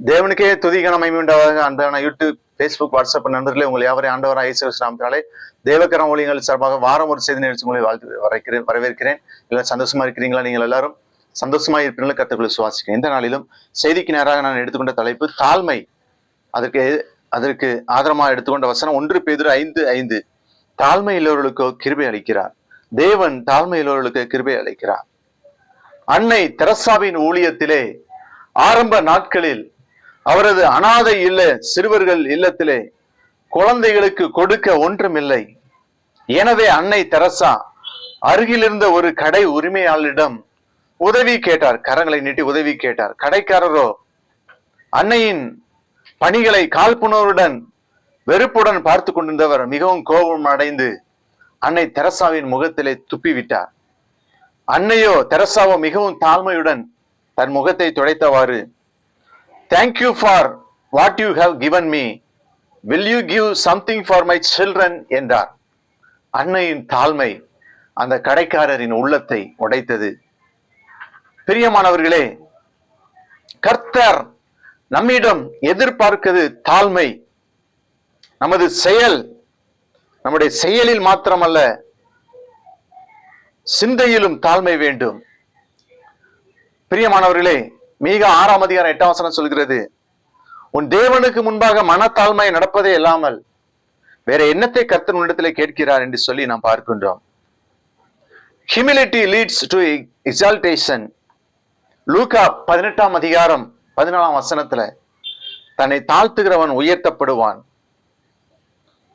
தேவனுக்கே துதிக்கான மகிமை உண்டாவதாக. அன்பான யூடியூப், ஃபேஸ்புக், வாட்ஸ்அப் நண்பர்களே, உங்களை யாவரையும் ஆண்டவராக இயேசு கிறிஸ்து நாமத்தினாலே தேவக்கரம் ஊழியங்கள் சார்பாக வாரம் ஒரு செய்தி நிகழ்ச்சி உங்களை வரவேற்கிறேன். எல்லாம் சந்தோஷமா இருக்கிறீங்களா? நீங்கள் எல்லாரும் சந்தோஷமா இருப்பீர்கள் கர்த்தருக்குள் சுவாசிக்கிறேன். இந்த நாளிலும் செய்திக்கு நேராக நான் எடுத்துக்கொண்ட தலைப்பு தாழ்மை. அதற்கு ஆதாரமாக எடுத்துக்கொண்ட வசனம் 1 பேதுரு 5:5. தாழ்மை உள்ளவர்களுக்கு கிருபை அளிக்கிறார். தேவன் தாழ்மை உள்ளவர்களுக்கு கிருபை அளிக்கிறார். அன்னை தெரசாவின் ஊழியத்திலே ஆரம்ப நாட்களில் அவரது அனாதை இல்ல சிறுவர்கள் இல்லத்திலே குழந்தைகளுக்கு கொடுக்க ஒன்றுமில்லை. எனவே அன்னை தெரசா அருகில் இருந்த ஒரு கடை உரிமையாளரிடம் உதவி கேட்டார். கரங்களை நீட்டி உதவி கேட்டார். கடைக்காரரோ அன்னையின் பணிகளை காழ்ப்புணர்வுடன் வெறுப்புடன் பார்த்து கொண்டிருந்தவர் மிகவும் கோபம் அடைந்து அன்னை தெரசாவின் முகத்திலே துப்பிவிட்டார். அன்னையோ தெரசாவோ மிகவும் தாழ்மையுடன் தன் முகத்தை துடைத்தவாறு, "Thank you for what you have given me. Will you give something for my children?" என்றார். அன்னையின் தாழ்மை அந்த கடைக்காரரின் உள்ளத்தை உடைத்தது. பிரியமானவர்களே, கர்த்தர் நம்மிடம் எதிர்பார்க்கிறது தாழ்மை. நமது செயல், நம்முடைய செயலில் மாத்திரமல்ல, சிந்தையிலும் தாழ்மை வேண்டும். பிரியமானவர்களே, மீகா 6:8 சொல்கிறது, "உன் தேவனுக்கு முன்பாக மனத்தாழ்மை நடப்பதே இல்லாமல் வேற என்னத்தை கர்த்தர் உன்னிடத்திலே கேட்கிறார்" என்று சொல்லி நாம் பார்க்கின்றோம். Humility leads to exaltation. லூக்கா 18:14 தன்னை தாழ்த்துகிறவன் உயர்த்தப்படுவான்.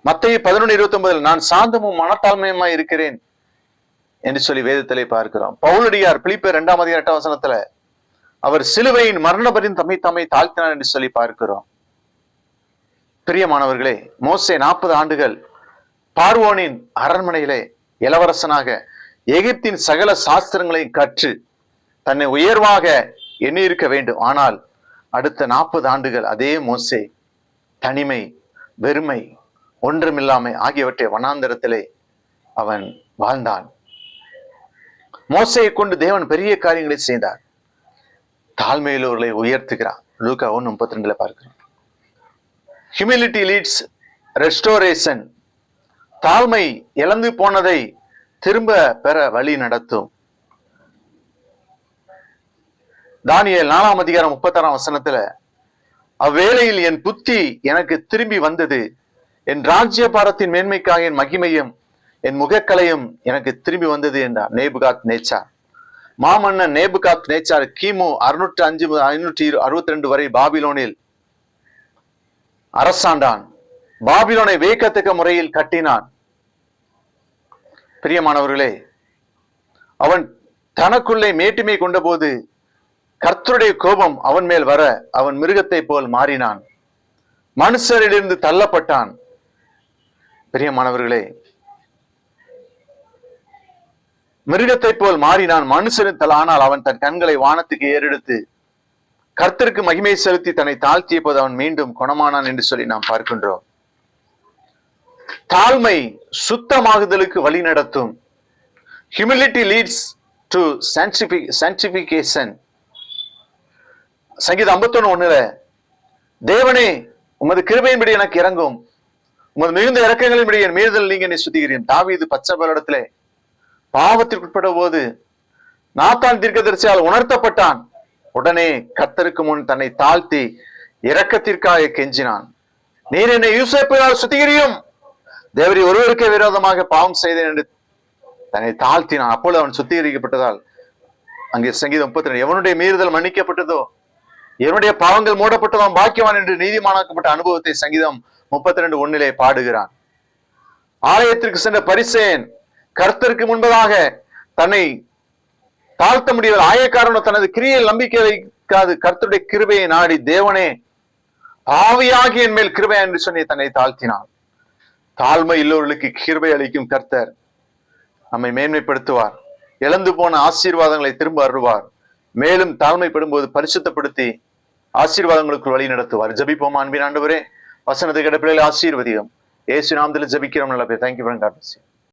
மத்தேயு 11:29 "நான் சாந்தமும் மனத்தாழ்மையுமாய் இருக்கிறேன்" என்று சொல்லி வேதத்திலே பார்க்கிறோம். பவுலடியார் பிலிப்பியர் 2:8 அவர் சிலுவையின் மரணபரின் தம்மை தாழ்த்தினார் என்று சொல்லி பார்க்கிறோம். பிரியமானவர்களே, மோசே 40 ஆண்டுகள் பார்வோனின் அரண்மனையிலே இளவரசனாக எகிப்தின் சகல சாஸ்திரங்களையும் கற்று தன்னை உயர்வாக எண்ணியிருக்க வேண்டும். ஆனால் அடுத்த 40 ஆண்டுகள் அதே மோசே தனிமை, வெறுமை, ஒன்றுமில்லாமை ஆகியவற்றை வனாந்தரத்திலே அவன் வாழ்ந்தான். மோசையை கொண்டு தேவன் பெரிய காரியங்களை செய்தார். தாழ்மையுள்ளவர்களை உயர்த்துகிறார். லூக்கா 1:32 பார்க்கிறோம். Humility leads restoration. தாழ்மை இழந்து போனதை திரும்ப பெற வழி நடத்தும். தானியேல் 4:36 அவ்வேளையில் என் புத்தி எனக்கு திரும்பி வந்தது, என் ராஜ்யபாரத்தின் மேன்மைக்காக என் மகிமையும் என் முகக்கலையும் எனக்கு திரும்பி வந்தது என்றார் நேபுகாத் நேச்சார். மாமன்னன் நேபுகாத் நேச்சார் கிமு 605-562 வரை பாபிலோனில் அரசாண்டான். பாபிலோனை வியக்கத்தக்க முறையில் கட்டினான். பிரியமானவர்களே, அவன் தனக்குள்ளே மேட்டுமை கொண்ட போது கர்த்தருடைய கோபம் அவன் மேல் வர அவன் மிருகத்தை போல் மாறினான். மனுஷரிலிருந்து தள்ளப்பட்டான். பிரியமானவர்களே, மிருகத்தை போல் மாறினான், மனுஷரின் ஆனால் அவன் தன் கண்களை வானத்துக்கு ஏறெடுத்து கர்த்தருக்கு மகிமை செலுத்தி தன்னை தாழ்த்திய போது அவன் மீண்டும் குணமானான் என்று சொல்லி நாம் பார்க்கின்றோம். தாழ்மை சுத்தமாகுதலுக்கு வழி நடத்தும். Humility leads to sanctification. சங்கீதம் 51:1 "தேவனே, உமது கிருபையின்படி எனக்கு இறங்கும், உமது மிகுந்த இரக்கங்களின்படி என் மீறுதல் நீங்க என்னை சுத்திகிறீர்." தாவீது பச்சைபலிடத்திலே பாவத்திற்குட்பட்ட போது நாத்தான் தீர்க்கதரிசியால் உணர்த்தப்பட்டான். உடனே கர்த்தருக்கு முன் தன்னை தாழ்த்தி இரக்கத்திற்காக கெஞ்சினான். "நீர் என்னை யோசேப்பினால் சுத்திகரியும், தேவரி ஒருவருக்கே விரோதமாக பாவம் செய்தேன்" என்று தன்னை தாழ்த்தினான். அப்பொழுது அவன் சுத்திகரிக்கப்பட்டதால் அங்கே சங்கீதம் 32 "எவனுடைய மீறுதல் மன்னிக்கப்பட்டதோ, எவனுடைய பாவங்கள் மூடப்பட்டதோ பாக்கியவான்" என்று நீதிமானாக்கப்பட்ட அனுபவத்தை சங்கீதம் 32:1 பாடுகிறான். ஆலயத்திற்கு சென்ற பரிசேயன் கர்த்தருக்கு முன்பதாக தன்னை தாழ்த்த முடியவில்லை. ஆயக்காரனோ தனது கிரியையில் நம்பிக்கை வைக்காது கர்த்தருடைய கிருபையை நாடி, "தேவனே, ஆவியாகி என் மேல் கிருபை" என்று சொல்லி தன்னை தாழ்த்தினான். தாழ்மை இல்லவர்களுக்கு கிருபை அளிக்கும் கர்த்தர் நம்மை மேன்மைப்படுத்துவார். இழந்து போன ஆசீர்வாதங்களை திரும்ப அருள்வார். மேலும் தாழ்மைப்படும் போது பரிசுத்தப்படுத்தி ஆசீர்வாதங்களுக்கு வழி நடத்துவார். ஜபிப்போம். அன்பின் ஆண்டவரே, வசனத்தை கடப்பிள்ளையில் ஆசீர்வதியும். இயேசு நாமத்தில் ஜபிக்கிறோம். நல்ல பேர். தேங்க்யூ.